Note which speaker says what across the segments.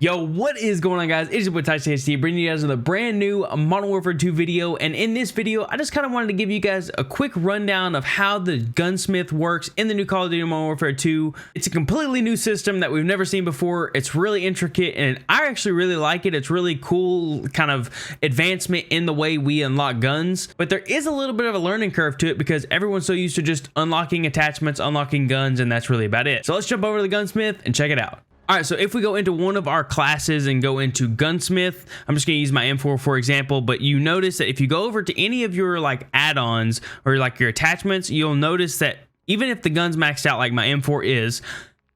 Speaker 1: Yo, what is going on, guys? It's your boy TySTHD, bringing you guys with a brand new Modern Warfare 2 video. And in this video, I just kind of wanted to give you guys a quick rundown of how the Gunsmith works in the new Call of Duty Modern Warfare 2. It's a completely new system that we've never seen before. It's really intricate, and I actually really like it. It's really cool kind of advancement in the way we unlock guns. But there is a little bit of a learning curve to it because everyone's so used to just unlocking attachments, unlocking guns, and that's really about it. So let's jump over to the Gunsmith and check it out. All right, so if we go into one of our classes and go into Gunsmith, I'm just going to use my M4 for example, but you notice that if you go over to any of your like add-ons or like your attachments, you'll notice that even if the gun's maxed out like my M4 is,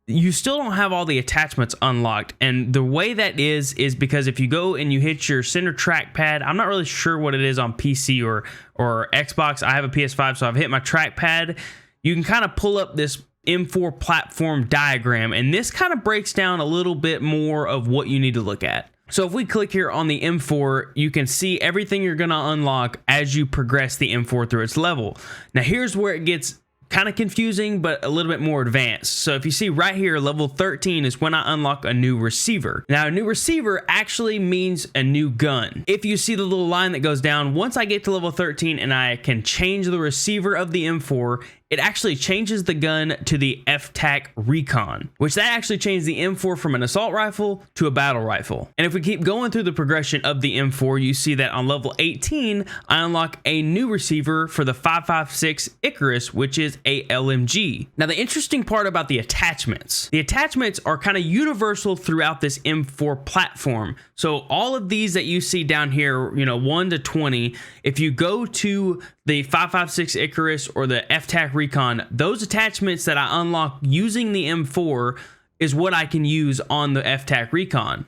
Speaker 1: you still don't have all the attachments unlocked. And the way that is because if you go and you hit your center trackpad, I'm not really sure what it is on PC or Xbox. I have a PS5, so I've hit my trackpad. You can kind of pull up this M4 platform diagram, and this kind of breaks down a little bit more of what you need to look at. So if we click here on the M4, you can see everything you're going to unlock as you progress the M4 through its level. Now here's where it gets kind of confusing, but a little bit more advanced. So if you see right here, level 13 is when I unlock a new receiver. Now a new receiver actually means a new gun. If you see the little line that goes down, once I get to level 13 and I can change the receiver of the M4, it actually changes the gun to the FTAC Recon, which that actually changed the M4 from an assault rifle to a battle rifle. And if we keep going through the progression of the M4, you see that on level 18, I unlock a new receiver for the 5.56 Icarus, which is a LMG. Now, the interesting part about the attachments are kind of universal throughout this M4 platform. So all of these that you see down here, 1 to 20, if you go to the 5.56 Icarus or the FTAC Recon, those attachments that I unlock using the M4 is what I can use on the FTAC Recon.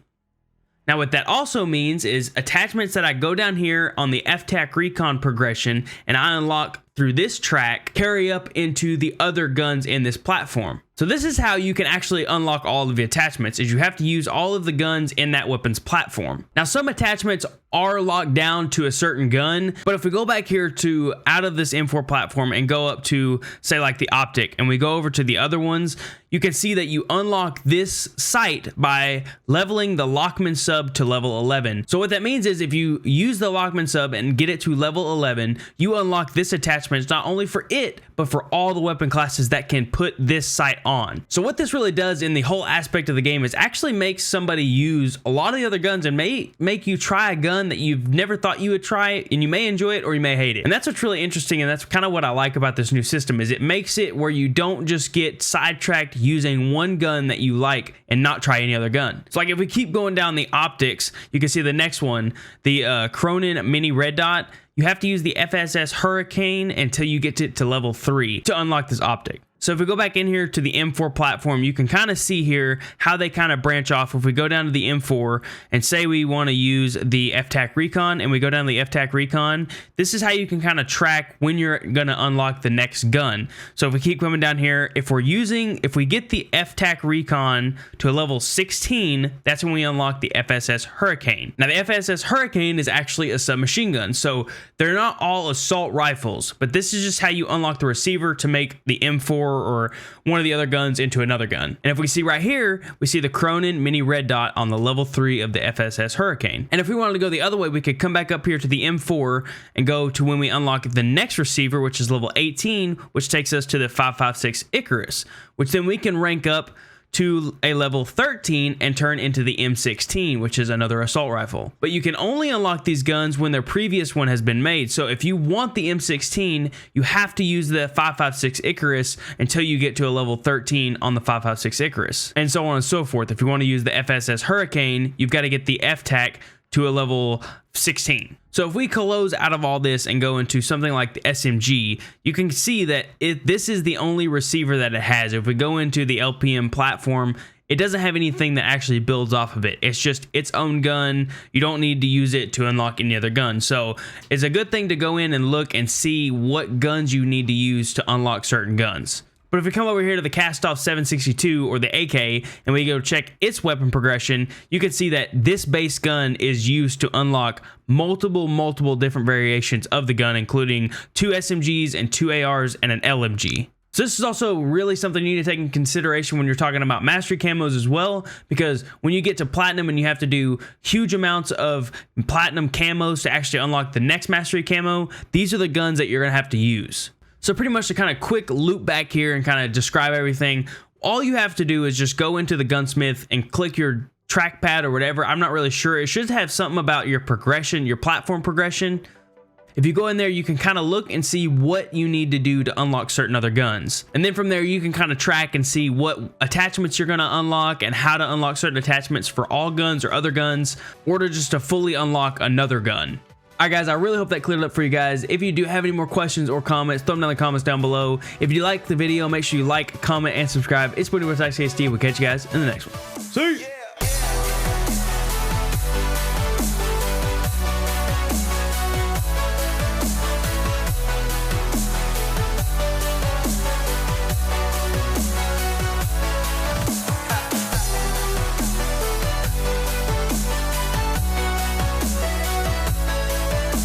Speaker 1: Now what that also means is attachments that I go down here on the FTAC Recon progression and I unlock through this track carry up into the other guns in this platform. So this is how you can actually unlock all of the attachments, is you have to use all of the guns in that weapon's platform. Now some attachments are locked down to a certain gun, but if we go back here to out of this M4 platform and go up to say like the optic and we go over to the other ones, you can see that you unlock this sight by leveling the Lockman sub to level 11. So what that means is if you use the Lockman sub and get it to level 11, you unlock this attachment not only for it, but for all the weapon classes that can put this sight on. So what this really does in the whole aspect of the game is actually makes somebody use a lot of the other guns and may make you try a gun that you've never thought you would try, and you may enjoy it or you may hate it. And that's what's really interesting, and that's kind of what I like about this new system, is it makes it where you don't just get sidetracked using one gun that you like and not try any other gun. So like if we keep going down the optics, you can see the next one, the Cronin Mini Red Dot. You have to use the FSS Hurricane until you get to level 3 to unlock this optic. So if we go back in here to the M4 platform, you can kind of see here how they kind of branch off. If we go down to the M4 and say we want to use the FTAC Recon and we go down to the FTAC Recon, this is how you can kind of track when you're going to unlock the next gun. So if we keep coming down here, if we get the FTAC Recon to a level 16, that's when we unlock the FSS Hurricane. Now the FSS Hurricane is actually a submachine gun. So they're not all assault rifles, but this is just how you unlock the receiver to make the M4 or one of the other guns into another gun. And if we see right here, we see the Cronin Mini Red Dot on the level 3 of the FSS Hurricane. And if we wanted to go the other way, we could come back up here to the M4 and go to when we unlock the next receiver, which is level 18, which takes us to the 5.56 Icarus, which then we can rank up to a level 13 and turn into the M16, which is another assault rifle. But you can only unlock these guns when their previous one has been made. So if you want the M16, you have to use the 5.56 Icarus until you get to a level 13 on the 5.56 Icarus, and so on and so forth. If you want to use the FSS Hurricane, you've got to get the FTAC to a level 16. So if we close out of all this and go into something like the SMG, you can see that this is the only receiver that it has. If we go into the LPM platform, it doesn't have anything that actually builds off of it. It's just its own gun. You don't need to use it to unlock any other gun. So it's a good thing to go in and look and see what guns you need to use to unlock certain guns. But if we come over here to the Cast-Off 762 or the AK and we go check its weapon progression, you can see that this base gun is used to unlock multiple different variations of the gun, including 2 SMGs and 2 ARs and an LMG. So this is also really something you need to take in consideration when you're talking about mastery camos as well, because when you get to platinum and you have to do huge amounts of platinum camos to actually unlock the next mastery camo, these are the guns that you're gonna have to use. So pretty much to kind of quick loop back here and kind of describe everything, all you have to do is just go into the Gunsmith and click your trackpad or whatever. I'm not really sure. It should have something about your progression, your platform progression. If you go in there, you can kind of look and see what you need to do to unlock certain other guns. And then from there, you can kind of track and see what attachments you're going to unlock and how to unlock certain attachments for all guns or other guns, or to fully unlock another gun. All right, guys, I really hope that cleared it up for you guys. If you do have any more questions or comments, throw them down in the comments down below. If you like the video, make sure you like, comment, and subscribe. It's been your boy, HD. We'll catch you guys in the next one. See ya!